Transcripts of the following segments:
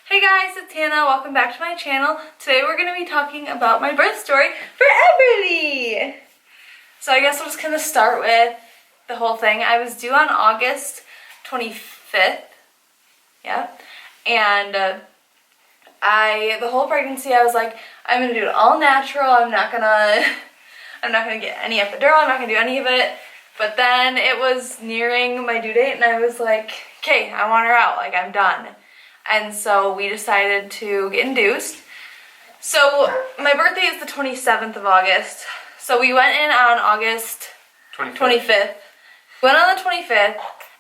Hey guys, it's Hannah. Welcome back to my channel. Today we're going to be talking about my birth story for Everly. So I guess we'll just kind of start with the whole thing. I was due on August 25th. Yeah. And the whole pregnancy I was like, I'm going to do it all natural. I'm not going to get any epidural. I'm not going to do any of it. But then it was nearing my due date and I was like, okay, I want her out. Like, I'm done. And so we decided to get induced. So my birthday is the 27th of August. So we went in on August 25th. We went on the 25th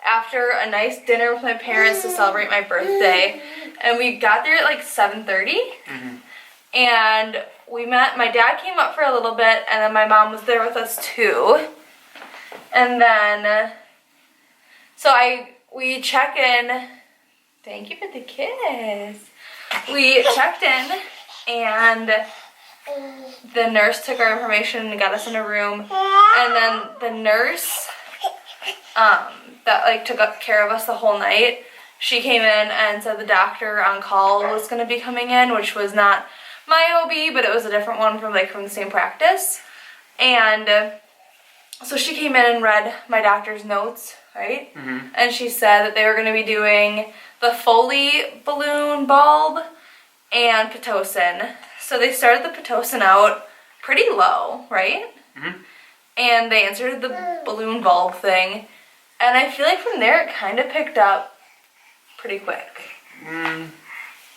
after a nice dinner with my parents to celebrate my birthday. And we got there at like 7:30. And we met, my dad came up for a little bit and then my mom was there with us too. And then, we check in. Thank you for the kiss. We checked in and the nurse took our information and got us in a room. And then the nurse that like took care of us the whole night, she came in and said the doctor on call was going to be coming in, which was not my OB, but it was a different one from the same practice. And so she came in and read my doctor's notes, right? And she said that they were going to be doing the Foley balloon bulb and Pitocin. So they started the Pitocin out pretty low, right? And they answered the balloon bulb thing. And I feel like from there it kind of picked up pretty quick.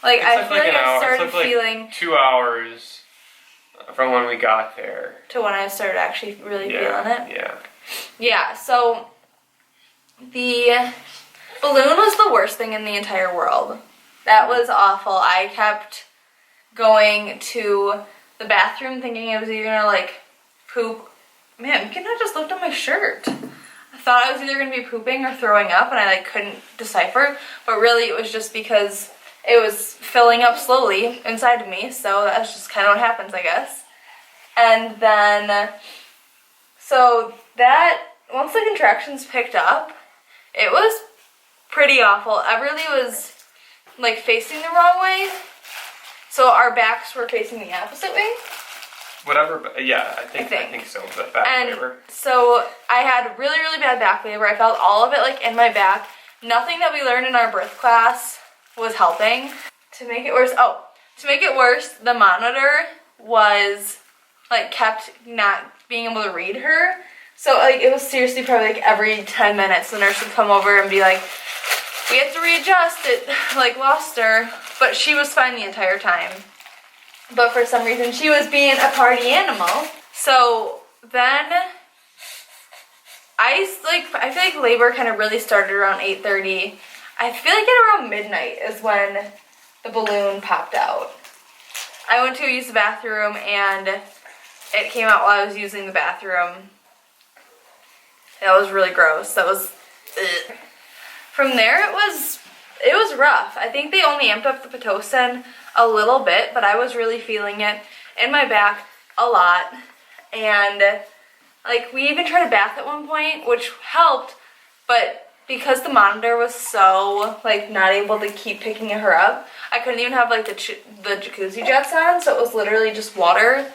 Like, I feel like I started feeling 2 hours from when we got there to when I started actually really feeling it. Yeah, so the balloon was the worst thing in the entire world. That was awful. I kept going to the bathroom thinking I was either gonna poop. Man, you cannot just lift up my shirt. I thought I was either gonna be pooping or throwing up and I couldn't decipher, but really it was just because it was filling up slowly inside of me, so that's just kind of what happens, I guess. And then, so that, once the contractions picked up, it was pretty awful. Everly was facing the wrong way, so our backs were facing the opposite way. Whatever, but yeah, I think so. But back labor. So I had really, really bad back labor. I felt all of it in my back. Nothing that we learned in our birth class was helping. To make it worse, the monitor was kept not being able to read her. So it was seriously probably every 10 minutes the nurse would come over and be like, we have to readjust it, lost her. But she was fine the entire time. But for some reason she was being a party animal. So then I feel like labor kind of really started around 8:30. I feel like at around midnight is when the balloon popped out. I went to use the bathroom and it came out while I was using the bathroom. That was really gross. That was ugh. From there it was rough. I think they only amped up the Pitocin a little bit, but I was really feeling it in my back a lot. And we even tried a bath at one point, which helped, but because the monitor was so not able to keep picking her up, I couldn't even have the jacuzzi jets on, so it was literally just water,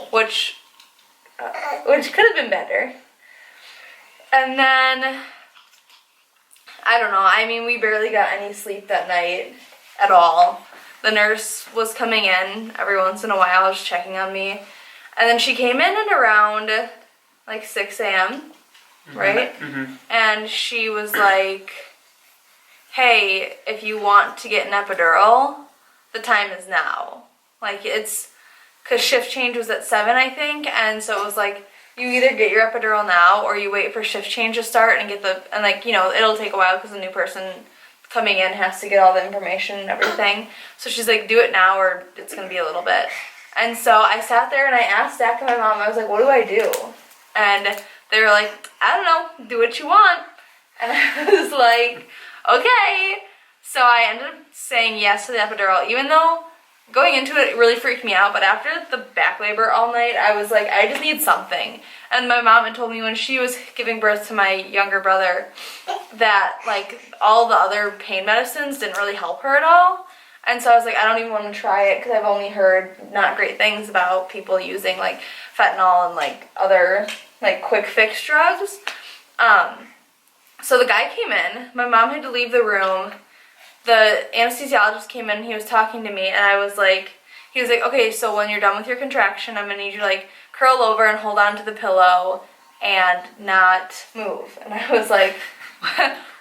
which could have been better. And then I don't know, I mean, we barely got any sleep that night at all. The nurse was coming in every once in a while, just checking on me. And then she came in at around 6 a.m., right? And she was like, hey, if you want to get an epidural, the time is now. It's, because shift change was at 7, I think, and so it was you either get your epidural now or you wait for shift change to start and get it'll take a while because the new person coming in has to get all the information and everything. So she's like, do it now or it's going to be a little bit. And so I sat there and I asked Zach and my mom, I was like, what do I do? And they were like, I don't know, do what you want. And I was like, okay. So I ended up saying yes to the epidural, even though going into it really freaked me out, but after the back labor all night, I was like, I just need something. And my mom had told me when she was giving birth to my younger brother that all the other pain medicines didn't really help her at all. And so I was like, I don't even want to try it because I've only heard not great things about people using like fentanyl and like other like quick fix drugs. So the guy came in. My mom had to leave the room. The anesthesiologist came in. He was talking to me, and he was like, okay, so when you're done with your contraction, I'm gonna need you to like curl over and hold on to the pillow and not move. And I was like,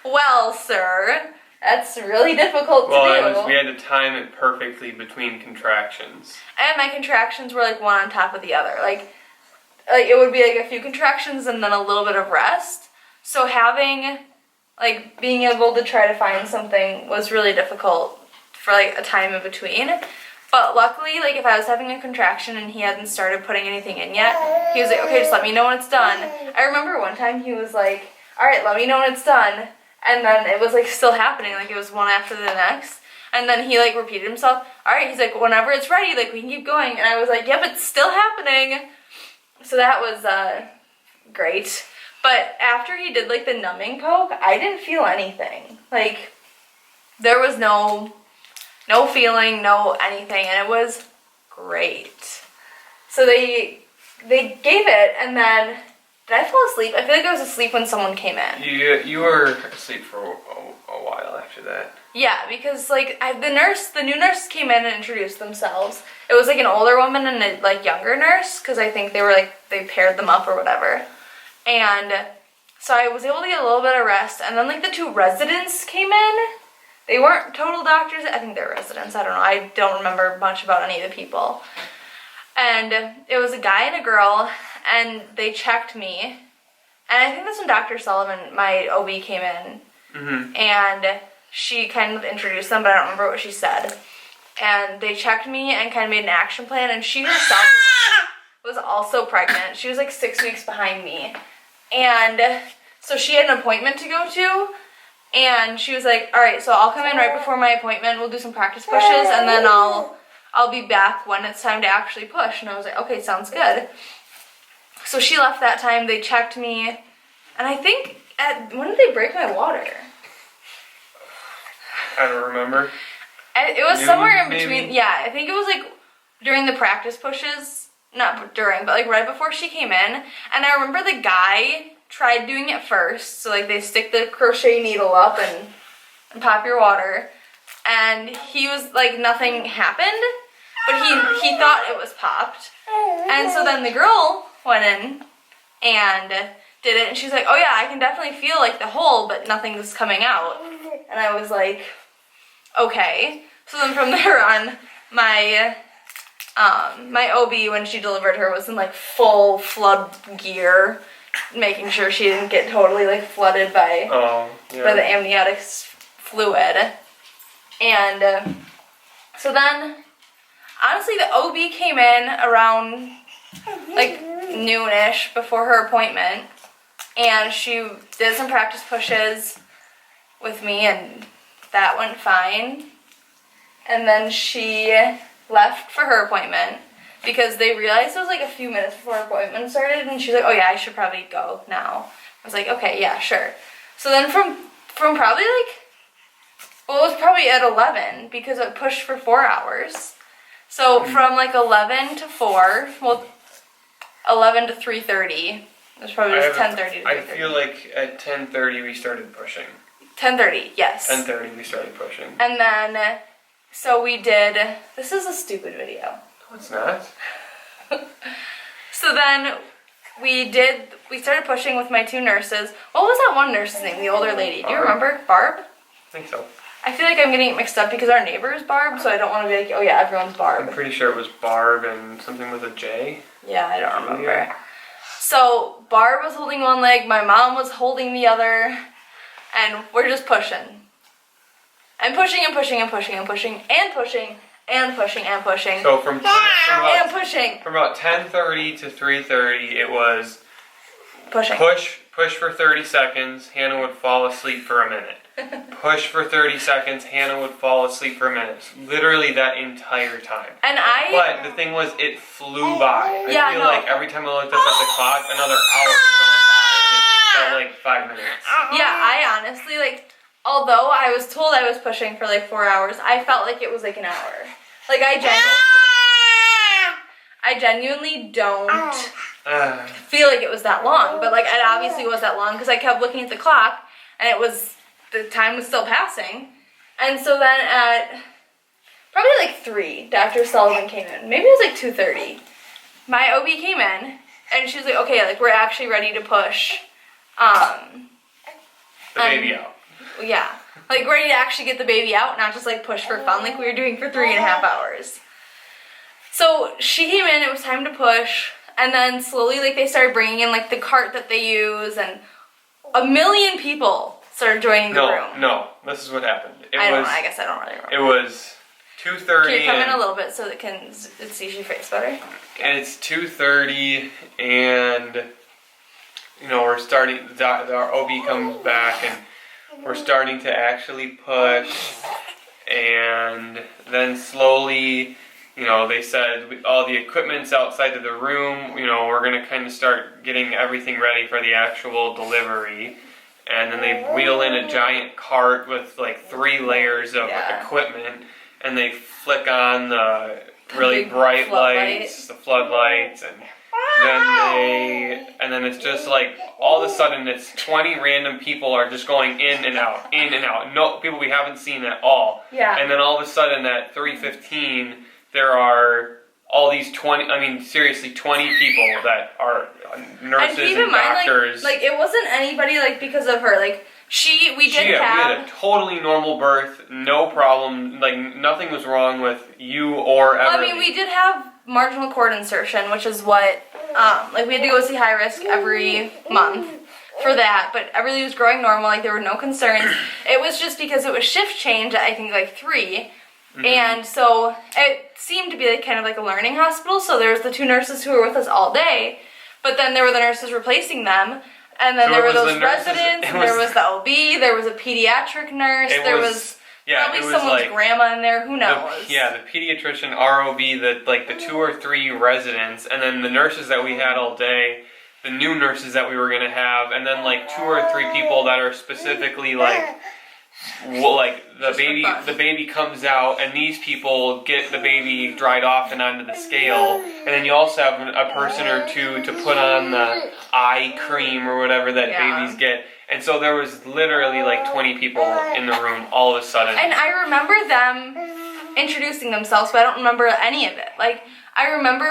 well, sir, that's really difficult to do. Well, we had to time it perfectly between contractions. And my contractions were like one on top of the other. Like it would be like a few contractions and then a little bit of rest. So being able to try to find something was really difficult for like a time in between. But luckily, like if I was having a contraction and he hadn't started putting anything in yet, he was like, okay, just let me know when it's done. I remember one time he was like, all right, let me know when it's done. And then it was like still happening, like it was one after the next. And then he like repeated himself, all right, he's like, whenever it's ready, like we can keep going. And I was like, yep, it's still happening. So that was great. But after he did like the numbing poke, I didn't feel anything. Like there was no feeling, no anything, and it was great. So they gave it, and then did I fall asleep? I feel like I was asleep when someone came in. You were asleep for a while after that. Yeah, because like the new nurse came in and introduced themselves. It was like an older woman and a like younger nurse, because I think they paired them up or whatever. And so I was able to get a little bit of rest, and then like the two residents came in. They weren't total doctors. I think they're residents. I don't know. I don't remember much about any of the people. And it was a guy and a girl, and they checked me. And I think that's when Dr. Sullivan, my OB, came in. Mm-hmm. And she kind of introduced them, but I don't remember what she said. And they checked me and kind of made an action plan. And she herself was also pregnant. She was like 6 weeks behind me. And so she had an appointment to go to. And she was like, all right, so I'll come in right before my appointment. We'll do some practice pushes, and then I'll be back when it's time to actually push. And I was like, okay, sounds good. So she left that time. They checked me. And I think, when did they break my water? I don't remember. It was somewhere in between. Yeah, I think it was like during the practice pushes. Not during, but like right before she came in. And I remember the guy tried doing it first. So like they stick the crochet needle up and pop your water. And he was like, nothing happened. But he thought it was popped. And so then the girl went in and did it. And she's like, oh yeah, I can definitely feel like the hole, but nothing's coming out. And I was like, okay. So then from there on, my OB, when she delivered her, was in like full flood gear, making sure she didn't get totally like flooded by the amniotic fluid. And so then, honestly, the OB came in around like noonish before her appointment, and she did some practice pushes with me, and that went fine. And then she left for her appointment because they realized it was like a few minutes before her appointment started, and she's like, oh yeah, I should probably go now. I was like, okay, yeah, sure. So then from probably like, well, it was probably at 11 because it pushed for 4 hours. So from like 11 to 4, well, 11 to 3:30, it was probably just 10:30 to 3:30. I feel like at 10:30 we started pushing. 10:30, yes. 10:30 we started pushing. And then, so we did, this is a stupid video. No, it's not. So then we started pushing with my two nurses. What was that one nurse's name, the older lady? Do you remember? Barb? I think so. I feel like I'm getting it mixed up because our neighbor is Barb, so I don't want to be like, oh yeah, everyone's Barb. I'm pretty sure it was Barb and something with a J. Yeah, I don't remember. So Barb was holding one leg, my mom was holding the other, and we're just pushing. And pushing and pushing and pushing and pushing and pushing and pushing and pushing. So from about 10:30 to 3:30, it was pushing. Push for 30 seconds, Hannah would fall asleep for a minute. Push for 30 seconds, Hannah would fall asleep for a minute. Literally that entire time. But the thing was, it flew by. I feel like every time I looked up at the clock, another hour had gone by, and it felt like 5 minutes. Yeah, I honestly, like, although I was told I was pushing for like 4 hours, I felt like it was like an hour. Like I genuinely don't feel like it was that long, but like it obviously was that long because I kept looking at the clock and the time was still passing. And so then at probably like 3, Dr. Sullivan came in. Maybe it was like 2:30. My OB came in and she was like, okay, like we're actually ready to push the baby out. Yeah. Like ready to actually get the baby out, not just like push for fun like we were doing for 3.5 hours. So she came in, it was time to push, and then slowly like they started bringing in like the cart that they use, and 1 million people started joining the room. No, this is what happened. I guess I don't really remember. It was 2:30. Can you come in a little bit so it can see your face better? And it's 2:30, and you know we're starting. Our OB comes back, and we're starting to actually push, and then slowly. You know, they said all the equipment's outside of the room. You know, we're going to kind of start getting everything ready for the actual delivery. And then they wheel in a giant cart with like 3 layers of equipment. And they flick on the really bright lights, the floodlights. And then it's just like, all of a sudden it's 20 random people are just going in and out, in and out. No, people we haven't seen at all. Yeah. And then all of a sudden at 3:15, there are all these 20 people that are nurses and doctors. Like it wasn't anybody like because of her. Like we had a totally normal birth, no problem. Like nothing was wrong with you or Everly. Well, I mean, we did have marginal cord insertion, which is what like we had to go see high risk every month for that. But Everly was growing normal. Like there were no concerns. It was just because it was shift change at I think like 3. Mm-hmm. And so it seemed to be like kind of like a learning hospital. So there was the 2 nurses who were with us all day, but then there were the nurses replacing them, and then there were those residents, and there was the OB, there was a pediatric nurse, there was probably someone's like, grandma in there, who knows? The pediatrician, ROB, the 2 or 3 residents, and then the nurses that we had all day, the new nurses that we were going to have, and then like 2 or 3 people that are specifically like the baby comes out, and these people get the baby dried off and onto the scale, and then you also have a person or 2 to put on the eye cream or whatever that babies get. And so there was literally like 20 people in the room all of a sudden. And I remember them introducing themselves, but I don't remember any of it. Like I remember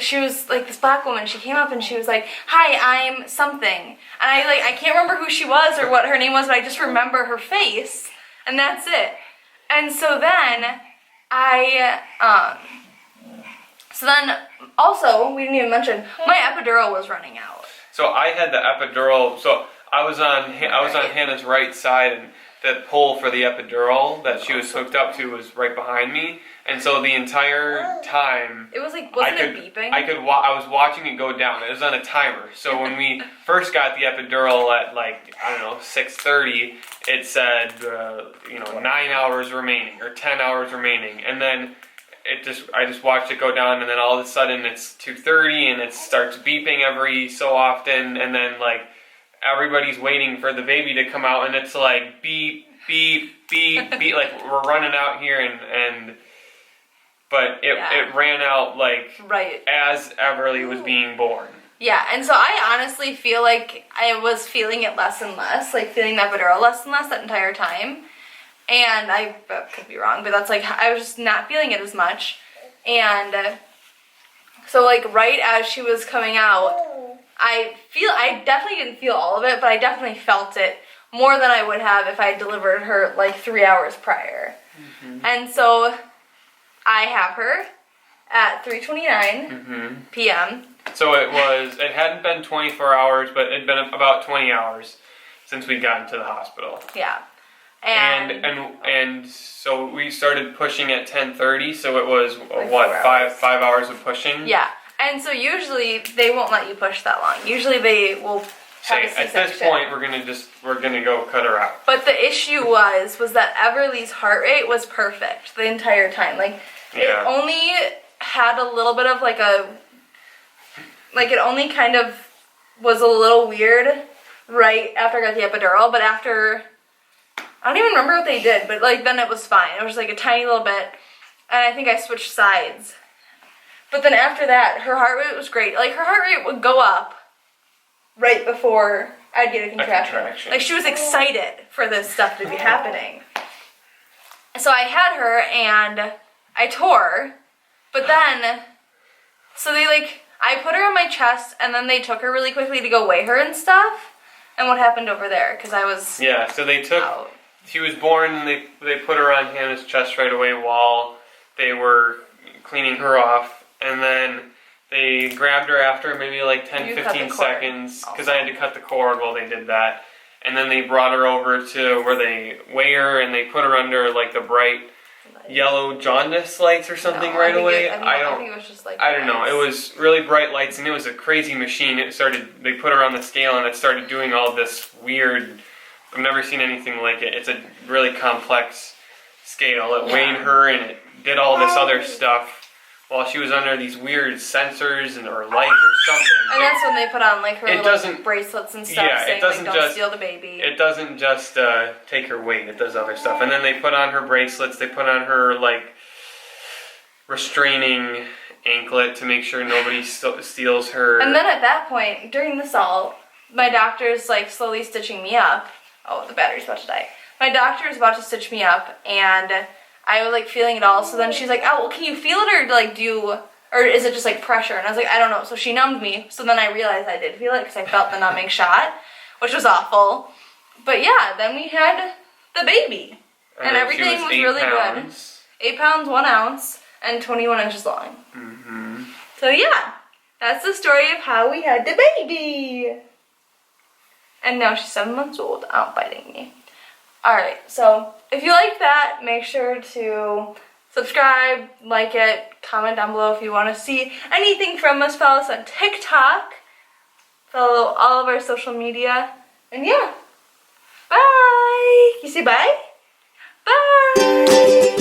she was like this black woman, she came up and she was like, "Hi, I'm something." And I can't remember who she was or what her name was, but I just remember her face, and that's it. And so then also, we didn't even mention, my epidural was running out. So I had the epidural, so I was on Hannah's right side, and the pole for the epidural that she was hooked up to was right behind me. And so the entire time, it was like, wasn't it beeping? I was watching it go down. It was on a timer. So when we first got the epidural at 6:30, it said 9 hours remaining or 10 hours remaining, and then I just watched it go down, and then all of a sudden it's 2:30 and it starts beeping every so often, and then like everybody's waiting for the baby to come out, and it's like beep beep beep beep, like we're running out here and. But it ran out as Everly was being born. Yeah, and so I honestly feel like I was feeling it less and less, like feeling the epidural less and less that entire time. And I could be wrong, but that's like, I was just not feeling it as much. And so like right as she was coming out, I definitely didn't feel all of it, but I definitely felt it more than I would have if I delivered her like 3 hours prior. Mm-hmm. And so I have her at 3:29 p.m. So it hadn't been 24 hours, but it had been about 20 hours since we'd gotten to the hospital. Yeah. And so we started pushing at 10:30, so it was, five hours of pushing? Yeah. And so usually they won't let you push that long. Usually they will have a C-section. At this point, we're gonna go cut her out. But the issue was that Everly's heart rate was perfect the entire time. It only had a little bit of it only kind of was a little weird right after I got the epidural, but after I don't even remember what they did, but like then it was fine. It was like a tiny little bit, and I think I switched sides. But then after that, her heart rate was great. Like her heart rate would go up right before I'd get a contraction. Like she was excited for this stuff to be happening. So I had her and I tore, but then, so they like, I put her on my chest and then they took her really quickly to go weigh her and stuff. And what happened over there? Because I was so they took, out. She was born and they put her on Hannah's chest right away while they were cleaning her off. And then they grabbed her after maybe like 10-15 seconds because I had to cut the cord while they did that. And then they brought her over to where they weigh her and they put her under like the bright yellow jaundice lights or something right away. I think it was just like I don't know. It was really bright lights and it was a crazy machine. They put her on the scale and it started doing all this weird, I've never seen anything like it. It's a really complex scale. It weighed her and it did all this other stuff while she was under these weird sensors or lights or something. And that's when they put on like her little bracelets and stuff saying like don't steal the baby. It doesn't just take her weight, it does other stuff. And then they put on her bracelets, they put on her like restraining anklet to make sure nobody steals her. And then at that point, during this all, my doctor's like slowly stitching me up. Oh, the battery's about to die. My doctor is about to stitch me up and I was like feeling it all. So then she's like, oh, well, can you feel it or like or is it just like pressure? And I was like, I don't know. So she numbed me. So then I realized I did feel it because I felt the numbing shot, which was awful. But yeah, then we had the baby. And everything was really good. 8 pounds, 1 ounce, and 21 inches long. Mm-hmm. So yeah, that's the story of how we had the baby. And now she's 7 months old, out biting me. Alright, so if you like that, make sure to subscribe, like it, comment down below if you want to see anything from us. Follow us on TikTok. Follow all of our social media. And yeah, bye! You say bye? Bye!